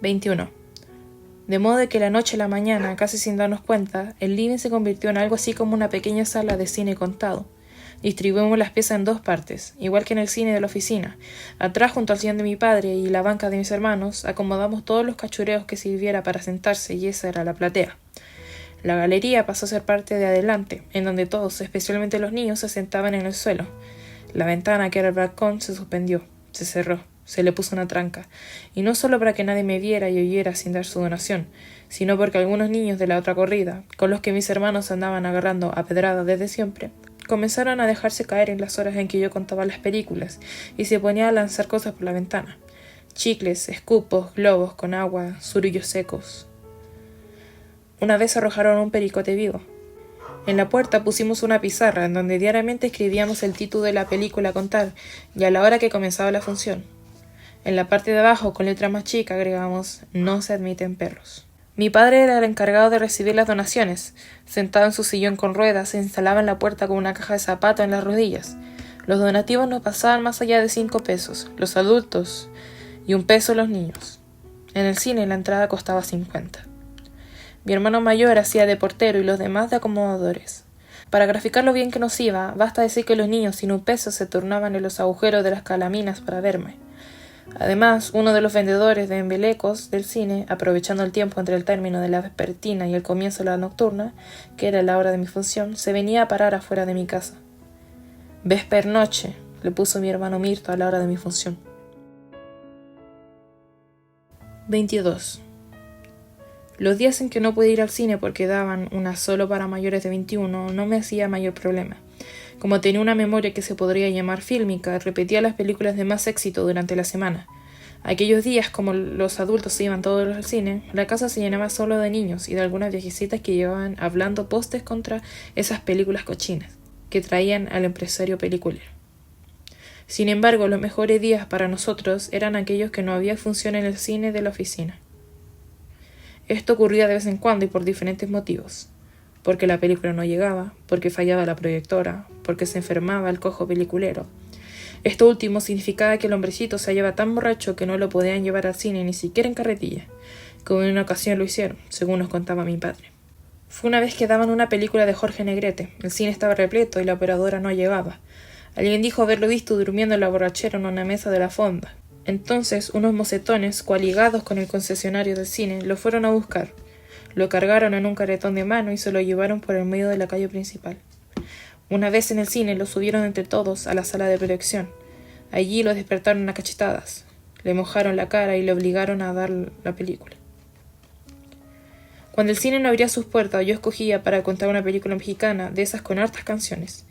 21. De modo de que la noche a la mañana, casi sin darnos cuenta, el living se convirtió en algo así como una pequeña sala de cine contado. Distribuimos las piezas en dos partes, igual que en el cine de la oficina. Atrás, junto al sillón de mi padre y la banca de mis hermanos, acomodamos todos los cachureos que sirviera para sentarse, y esa era la platea. La galería pasó a ser parte de adelante, en donde todos, especialmente los niños, se sentaban en el suelo. La ventana, que era el balcón, se suspendió, se cerró, se le puso una tranca, y no solo para que nadie me viera y oyera sin dar su donación, sino porque algunos niños de la otra corrida, con los que mis hermanos andaban agarrando a pedrada desde siempre, comenzaron a dejarse caer en las horas en que yo contaba las películas, y se ponían a lanzar cosas por la ventana. Chicles, escupos, globos con agua, surullos secos. Una vez arrojaron un pericote vivo. En la puerta pusimos una pizarra en donde diariamente escribíamos el título de la película a contar y a la hora que comenzaba la función. En la parte de abajo, con letra más chica, agregamos «No se admiten perros». Mi padre era el encargado de recibir las donaciones. Sentado en su sillón con ruedas, se instalaba en la puerta con una caja de zapatos en las rodillas. Los donativos no pasaban más allá de 5 pesos, los adultos, y 1 peso los niños. En el cine la entrada costaba 50. Mi hermano mayor hacía de portero y los demás de acomodadores. Para graficar lo bien que nos iba, basta decir que los niños sin 1 peso se turnaban en los agujeros de las calaminas para verme. Además, uno de los vendedores de embelecos del cine, aprovechando el tiempo entre el término de la vespertina y el comienzo de la nocturna, que era la hora de mi función, se venía a parar afuera de mi casa. «Vespernoche», le puso mi hermano Mirto a la hora de mi función. 22. Los días en que no pude ir al cine porque daban una solo para mayores de 21 no me hacía mayor problema. Como tenía una memoria que se podría llamar fílmica, repetía las películas de más éxito durante la semana. Aquellos días, como los adultos se iban todos al cine, la casa se llenaba solo de niños y de algunas viejecitas que llevaban hablando postes contra esas películas cochinas que traían al empresario peliculero. Sin embargo, los mejores días para nosotros eran aquellos que no había función en el cine de la oficina. Esto ocurría de vez en cuando y por diferentes motivos. Porque la película no llegaba, porque fallaba la proyectora, porque se enfermaba el cojo peliculero. Esto último significaba que el hombrecito se hallaba tan borracho que no lo podían llevar al cine ni siquiera en carretilla, como en una ocasión lo hicieron, según nos contaba mi padre. Fue una vez que daban una película de Jorge Negrete, el cine estaba repleto y la operadora no llegaba. Alguien dijo haberlo visto durmiendo en la borrachera en una mesa de la fonda. Entonces unos mocetones, coaligados con el concesionario del cine, lo fueron a buscar. Lo cargaron en un carretón de mano y se lo llevaron por el medio de la calle principal. Una vez en el cine lo subieron entre todos a la sala de proyección. Allí lo despertaron a cachetadas. Le mojaron la cara y le obligaron a dar la película. Cuando el cine no abría sus puertas, yo escogía para contar una película mexicana de esas con hartas canciones,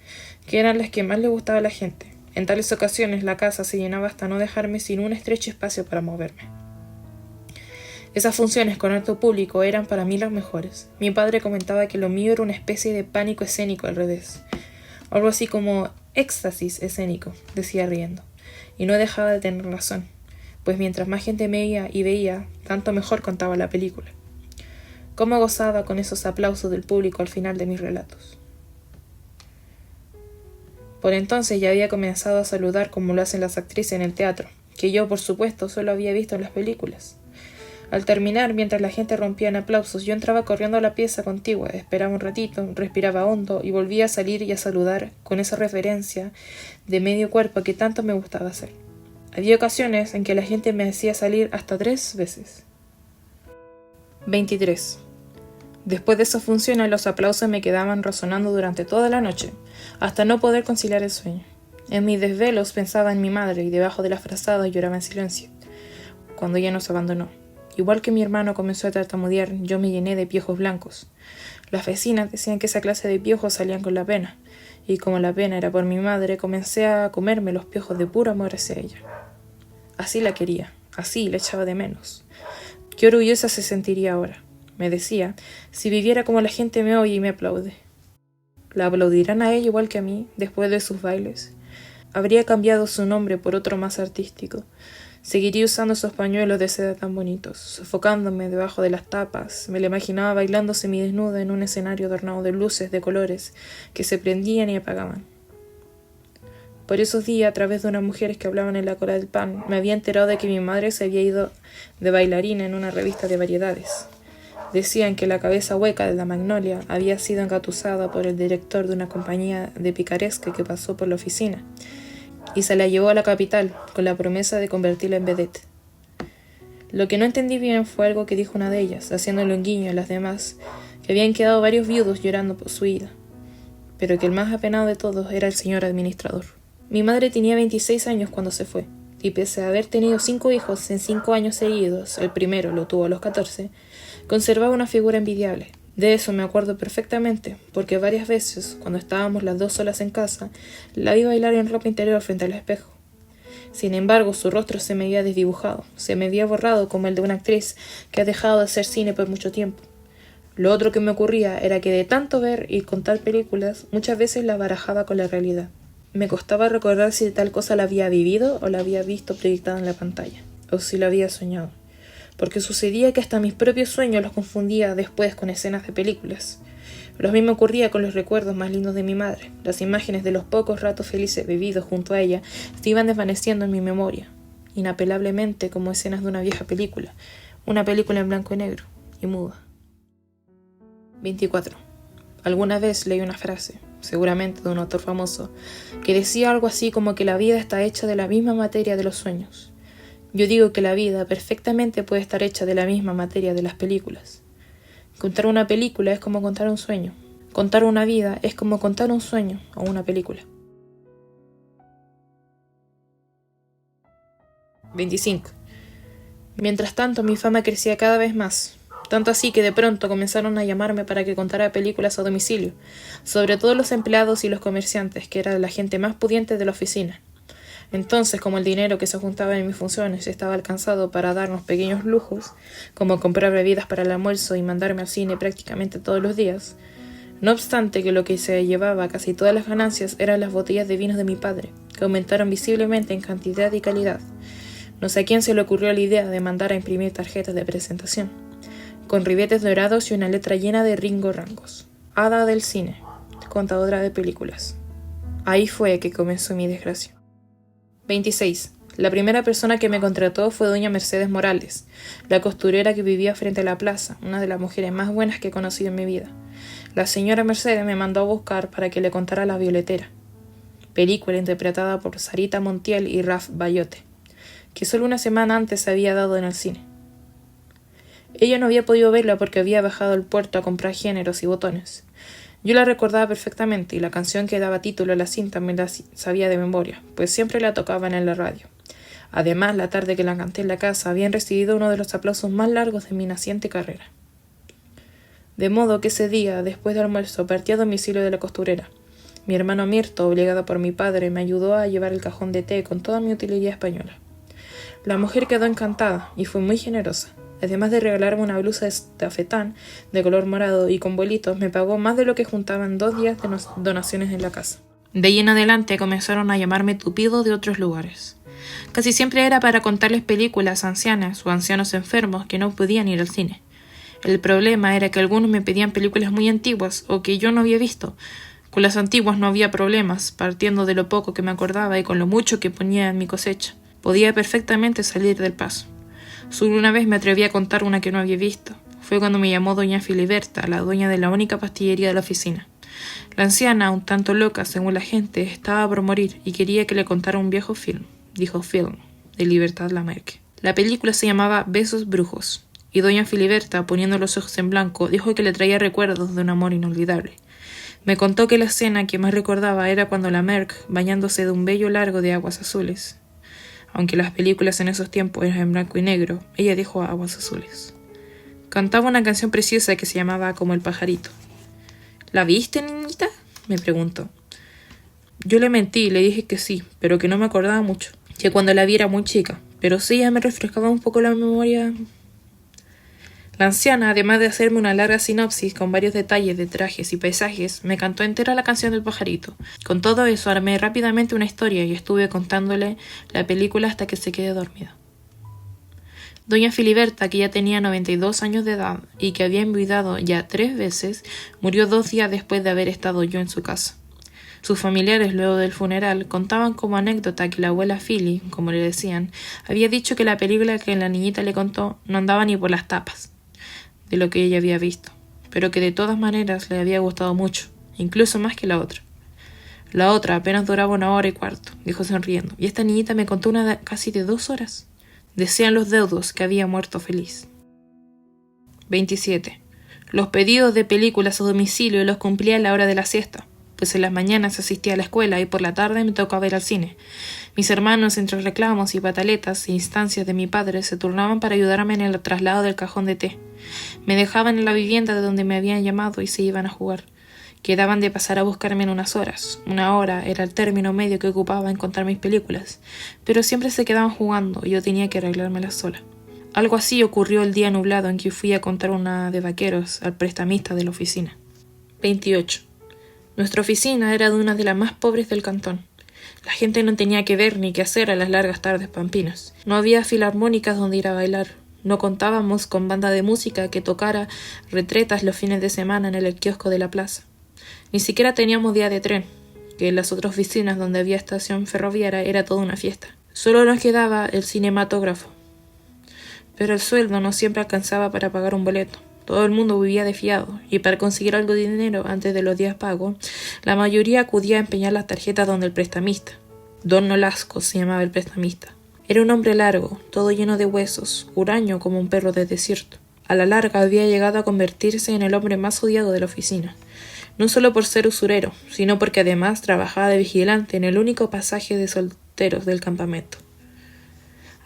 que eran las que más le gustaba a la gente. En tales ocasiones la casa se llenaba hasta no dejarme sin un estrecho espacio para moverme. Esas funciones con alto público eran para mí las mejores. Mi padre comentaba que lo mío era una especie de pánico escénico al revés. Algo así como éxtasis escénico, decía riendo. Y no dejaba de tener razón, pues mientras más gente me veía, tanto mejor contaba la película. Cómo gozaba con esos aplausos del público al final de mis relatos. Por entonces ya había comenzado a saludar como lo hacen las actrices en el teatro, que yo, por supuesto, solo había visto en las películas. Al terminar, mientras la gente rompía en aplausos, yo entraba corriendo a la pieza contigua, esperaba un ratito, respiraba hondo y volvía a salir y a saludar con esa referencia de medio cuerpo que tanto me gustaba hacer. Había ocasiones en que la gente me hacía salir hasta 3 veces. 23. Después de esas funciones, los aplausos me quedaban resonando durante toda la noche, hasta no poder conciliar el sueño. En mis desvelos pensaba en mi madre y debajo de las frazadas lloraba en silencio, cuando ella nos abandonó. Igual que mi hermano comenzó a tartamudear, yo me llené de piojos blancos. Las vecinas decían que esa clase de piojos salían con la pena, y como la pena era por mi madre, comencé a comerme los piojos de puro amor hacia ella. Así la quería, así la echaba de menos. Qué orgullosa se sentiría ahora, me decía, si viviera como la gente me oye y me aplaude. ¿La aplaudirán a ella igual que a mí, después de sus bailes? Habría cambiado su nombre por otro más artístico. Seguiría usando esos pañuelos de seda tan bonitos, sofocándome debajo de las tapas. Me la imaginaba bailando semidesnuda en un escenario adornado de luces de colores que se prendían y apagaban. Por esos días, a través de unas mujeres que hablaban en la cola del pan, me había enterado de que mi madre se había ido de bailarina en una revista de variedades. Decían que la cabeza hueca de la Magnolia había sido engatusada por el director de una compañía de picaresca que pasó por la oficina, y se la llevó a la capital con la promesa de convertirla en vedette. Lo que no entendí bien fue algo que dijo una de ellas, haciéndole un guiño a las demás, que habían quedado varios viudos llorando por su ida, pero que el más apenado de todos era el señor administrador. Mi madre tenía 26 años cuando se fue, y pese a haber tenido 5 hijos en 5 años seguidos, el primero lo tuvo a los 14, conservaba una figura envidiable. De eso me acuerdo perfectamente, porque varias veces, cuando estábamos las dos solas en casa, la vi bailar en ropa interior frente al espejo. Sin embargo, su rostro se me había desdibujado, se me había borrado como el de una actriz que ha dejado de hacer cine por mucho tiempo. Lo otro que me ocurría era que de tanto ver y contar películas, muchas veces la barajaba con la realidad. Me costaba recordar si tal cosa la había vivido o la había visto proyectada en la pantalla, o si la había soñado, porque sucedía que hasta mis propios sueños los confundía después con escenas de películas. Lo mismo ocurría con los recuerdos más lindos de mi madre. Las imágenes de los pocos ratos felices vividos junto a ella se iban desvaneciendo en mi memoria, inapelablemente como escenas de una vieja película, una película en blanco y negro, y muda. 24. Alguna vez leí una frase, seguramente de un autor famoso, que decía algo así como que la vida está hecha de la misma materia de los sueños. Yo digo que la vida perfectamente puede estar hecha de la misma materia de las películas. Contar una película es como contar un sueño. Contar una vida es como contar un sueño o una película. 25. Mientras tanto, mi fama crecía cada vez más. Tanto así que de pronto comenzaron a llamarme para que contara películas a domicilio, sobre todo los empleados y los comerciantes, que era la gente más pudiente de la oficina. Entonces, como el dinero que se juntaba en mis funciones estaba alcanzado para darnos pequeños lujos, como comprar bebidas para el almuerzo y mandarme al cine prácticamente todos los días, no obstante que lo que se llevaba casi todas las ganancias eran las botellas de vinos de mi padre, que aumentaron visiblemente en cantidad y calidad. No sé a quién se le ocurrió la idea de mandar a imprimir tarjetas de presentación, con ribetes dorados y una letra llena de Ringo Rangos. Hada del cine, contadora de películas. Ahí fue que comenzó mi desgracia. 26. La primera persona que me contrató fue doña Mercedes Morales, la costurera que vivía frente a la plaza, una de las mujeres más buenas que he conocido en mi vida. La señora Mercedes me mandó a buscar para que le contara La Violetera, película interpretada por Sarita Montiel y Ralph Bayotte, que solo una semana antes se había dado en el cine. Ella no había podido verla porque había bajado al puerto a comprar géneros y botones. Yo la recordaba perfectamente y la canción que daba título a la cinta me la sabía de memoria, pues siempre la tocaban en la radio. Además, la tarde que la canté en la casa habían recibido uno de los aplausos más largos de mi naciente carrera. De modo que ese día, después del almuerzo, partí a domicilio de la costurera. Mi hermano Mirto, obligado por mi padre, me ayudó a llevar el cajón de té con toda mi utilería española. La mujer quedó encantada y fue muy generosa. Además de regalarme una blusa de tafetán de color morado y con vuelitos, me pagó más de lo que juntaba en 2 días de donaciones en la casa. De ahí en adelante comenzaron a llamarme Tupido de otros lugares. Casi siempre era para contarles películas a ancianas o ancianos enfermos que no podían ir al cine. El problema era que algunos me pedían películas muy antiguas o que yo no había visto. Con las antiguas no había problemas, partiendo de lo poco que me acordaba y con lo mucho que ponía en mi cosecha. Podía perfectamente salir del paso. Solo una vez me atreví a contar una que no había visto. Fue cuando me llamó doña Filiberta, la dueña de la única pastillería de la oficina. La anciana, un tanto loca según la gente, estaba por morir y quería que le contara un viejo film, dijo film, de Libertad Lamarque. La película se llamaba Besos Brujos, y doña Filiberta, poniendo los ojos en blanco, dijo que le traía recuerdos de un amor inolvidable. Me contó que la escena que más recordaba era cuando Lamarque, bañándose de un vello largo de aguas azules. Aunque las películas en esos tiempos eran en blanco y negro, ella dijo aguas azules. Cantaba una canción preciosa que se llamaba Como el pajarito. ¿La viste, niñita?, me preguntó. Yo le mentí y le dije que sí, pero que no me acordaba mucho, que cuando la vi era muy chica, pero sí ya me refrescaba un poco la memoria. La anciana, además de hacerme una larga sinopsis con varios detalles de trajes y paisajes, me cantó entera la canción del pajarito. Con todo eso armé rápidamente una historia y estuve contándole la película hasta que se quedó dormida. Doña Filiberta, que ya tenía 92 años de edad y que había enviudado ya 3 veces, murió 2 días después de haber estado yo en su casa. Sus familiares, luego del funeral, contaban como anécdota que la abuela Philly, como le decían, había dicho que la película que la niñita le contó no andaba ni por las tapas de lo que ella había visto, pero que de todas maneras le había gustado mucho, incluso más que la otra. La otra apenas duraba 1 hora y cuarto, dijo sonriendo, y esta niñita me contó una casi de 2 horas. Decían los deudos que había muerto feliz. 27. Los pedidos de películas a domicilio los cumplía a la hora de la siesta, pues en las mañanas asistía a la escuela y por la tarde me tocaba ir al cine. Mis hermanos, entre reclamos y pataletas e instancias de mi padre, se turnaban para ayudarme en el traslado del cajón de té. Me dejaban en la vivienda de donde me habían llamado y se iban a jugar. Quedaban de pasar a buscarme en unas horas. 1 hora era el término medio que ocupaba en contar mis películas, pero siempre se quedaban jugando y yo tenía que arreglármelas sola. Algo así ocurrió el día nublado en que fui a contar una de vaqueros al prestamista de la oficina. 28. Nuestra oficina era de una de las más pobres del cantón. La gente no tenía que ver ni qué hacer a las largas tardes pampinas. No había filarmónicas donde ir a bailar. No contábamos con banda de música que tocara retretas los fines de semana en el kiosco de la plaza. Ni siquiera teníamos día de tren, que en las otras oficinas donde había estación ferroviaria era toda una fiesta. Solo nos quedaba el cinematógrafo. Pero el sueldo no siempre alcanzaba para pagar un boleto. Todo el mundo vivía de fiado, y para conseguir algo de dinero antes de los días pagos, la mayoría acudía a empeñar las tarjetas donde el prestamista. Don Nolasco se llamaba el prestamista. Era un hombre largo, todo lleno de huesos, huraño como un perro de desierto. A la larga había llegado a convertirse en el hombre más odiado de la oficina. No solo por ser usurero, sino porque además trabajaba de vigilante en el único pasaje de solteros del campamento.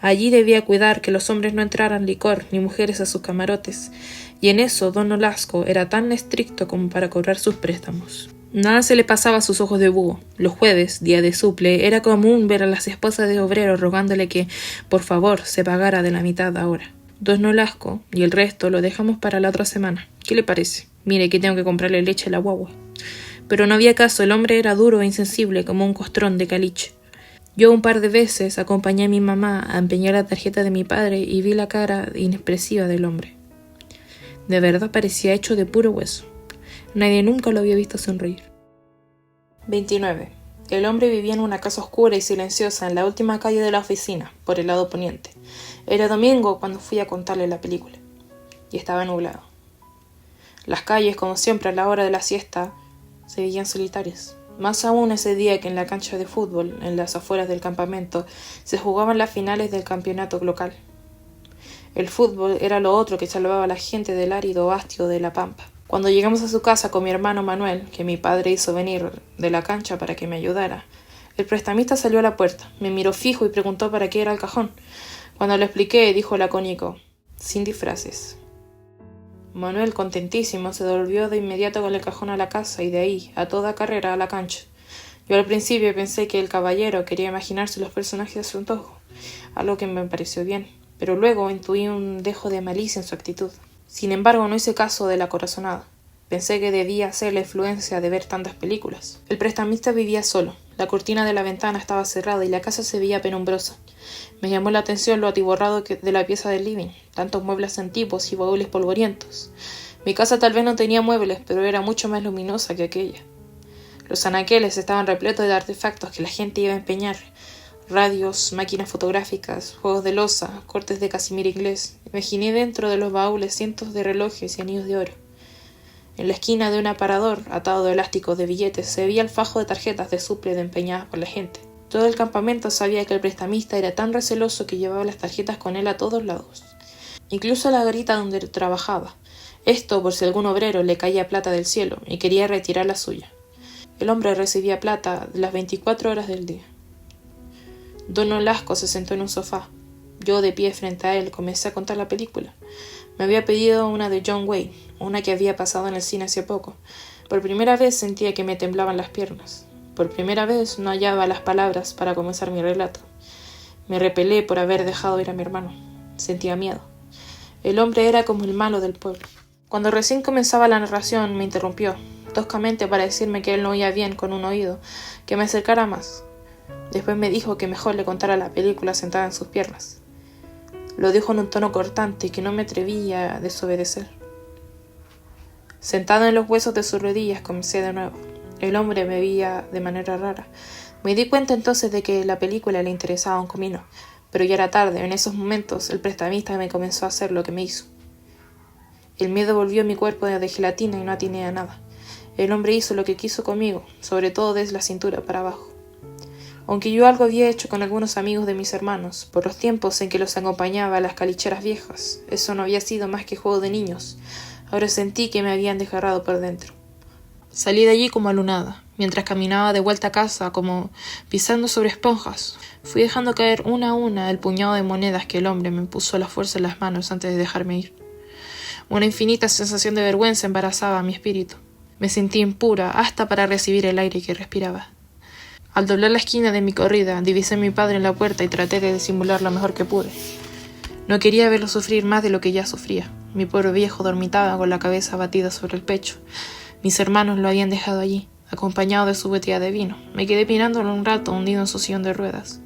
Allí debía cuidar que los hombres no entraran licor ni mujeres a sus camarotes, y en eso don Nolasco era tan estricto como para cobrar sus préstamos. Nada se le pasaba a sus ojos de búho. Los jueves, día de suple, era común ver a las esposas de obreros rogándole que, por favor, se pagara de la mitad ahora. Don Nolasco y el resto lo dejamos para la otra semana. ¿Qué le parece? Mire que tengo que comprarle leche a la guagua. Pero no había caso, el hombre era duro e insensible como un costrón de caliche. Yo un par de veces acompañé a mi mamá a empeñar la tarjeta de mi padre y vi la cara inexpresiva del hombre. De verdad parecía hecho de puro hueso. Nadie nunca lo había visto sonreír. 29. El hombre vivía en una casa oscura y silenciosa en la última calle de la oficina, por el lado poniente. Era domingo cuando fui a contarle la película, y estaba nublado. Las calles, como siempre a la hora de la siesta, se veían solitarias. Más aún ese día que en la cancha de fútbol, en las afueras del campamento, se jugaban las finales del campeonato local. El fútbol era lo otro que salvaba a la gente del árido vastio de la pampa. Cuando llegamos a su casa con mi hermano Manuel, que mi padre hizo venir de la cancha para que me ayudara, el prestamista salió a la puerta, me miró fijo y preguntó para qué era el cajón. Cuando le expliqué, dijo lacónico, sin disfraces. Manuel, contentísimo, se devolvió de inmediato con el cajón a la casa y de ahí, a toda carrera, a la cancha. Yo al principio pensé que el caballero quería imaginarse los personajes a su antojo, algo que me pareció bien, pero luego intuí un dejo de malicia en su actitud. Sin embargo, no hice caso de la corazonada. Pensé que debía ser la influencia de ver tantas películas. El prestamista vivía solo. La cortina de la ventana estaba cerrada y la casa se veía penumbrosa. Me llamó la atención lo atiborrado de la pieza del living, tantos muebles antiguos y baúles polvorientos. Mi casa tal vez no tenía muebles, pero era mucho más luminosa que aquella. Los anaqueles estaban repletos de artefactos que la gente iba a empeñar. Radios, máquinas fotográficas, juegos de loza, cortes de casimir inglés. Imaginé dentro de los baúles cientos de relojes y anillos de oro. En la esquina de un aparador, atado de elásticos de billetes, se veía el fajo de tarjetas de suple de empeñadas por la gente. Todo el campamento sabía que el prestamista era tan receloso que llevaba las tarjetas con él a todos lados, incluso a la garita donde trabajaba. Esto por si algún obrero le caía plata del cielo y quería retirar la suya. El hombre recibía plata las 24 horas del día. Don Nolasco se sentó en un sofá. Yo, de pie frente a él, comencé a contar la película. Me había pedido una de John Wayne, una que había pasado en el cine hace poco. Por primera vez sentía que me temblaban las piernas. Por primera vez no hallaba las palabras para comenzar mi relato. Me repelé por haber dejado ir a mi hermano. Sentía miedo. El hombre era como el malo del pueblo. Cuando recién comenzaba la narración me interrumpió, toscamente para decirme que él no oía bien con un oído, que me acercara más. Después me dijo que mejor le contara la película sentada en sus piernas. Lo dijo en un tono cortante que no me atrevía a desobedecer. Sentado en los huesos de sus rodillas comencé de nuevo. El hombre me veía de manera rara. Me di cuenta entonces de que la película le interesaba un comino, pero ya era tarde. En esos momentos el prestamista me comenzó a hacer lo que me hizo. El miedo volvió a mi cuerpo de gelatina y no atiné a nada. El hombre hizo lo que quiso conmigo, sobre todo desde la cintura para abajo. Aunque yo algo había hecho con algunos amigos de mis hermanos, por los tiempos en que los acompañaba a las calicheras viejas, eso no había sido más que juego de niños. Ahora sentí que me habían desgarrado por dentro. Salí de allí como alunada, mientras caminaba de vuelta a casa como pisando sobre esponjas. Fui dejando caer una a una el puñado de monedas que el hombre me puso a la fuerza en las manos antes de dejarme ir. Una infinita sensación de vergüenza embarazaba mi espíritu. Me sentí impura hasta para recibir el aire que respiraba. Al doblar la esquina de mi corrida, divisé a mi padre en la puerta y traté de disimular lo mejor que pude. No quería verlo sufrir más de lo que ya sufría. Mi pobre viejo dormitaba con la cabeza abatida sobre el pecho. Mis hermanos lo habían dejado allí, acompañado de su botella de vino. Me quedé mirándolo un rato hundido en su sillón de ruedas,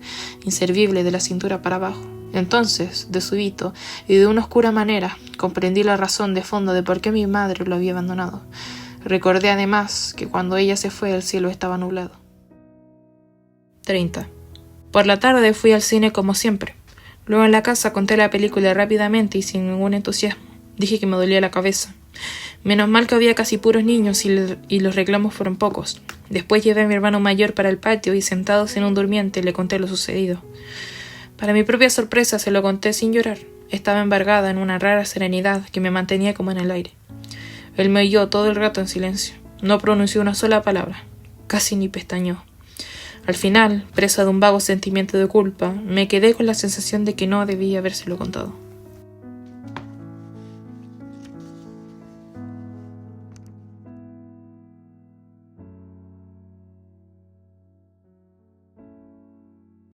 inservible de la cintura para abajo. Entonces, de súbito y de una oscura manera, comprendí la razón de fondo de por qué mi madre lo había abandonado. Recordé además que cuando ella se fue el cielo estaba nublado. 30. Por la tarde fui al cine como siempre. Luego en la casa conté la película rápidamente y sin ningún entusiasmo. Dije que me dolía la cabeza. Menos mal que había casi puros niños y los reclamos fueron pocos. Después llevé a mi hermano mayor para el patio y sentados en un durmiente le conté lo sucedido. Para mi propia sorpresa se lo conté sin llorar. Estaba embargada en una rara serenidad que me mantenía como en el aire. Él me oyó todo el rato en silencio. No pronunció una sola palabra. Casi ni pestañeó. Al final, presa de un vago sentimiento de culpa, me quedé con la sensación de que no debía habérselo contado.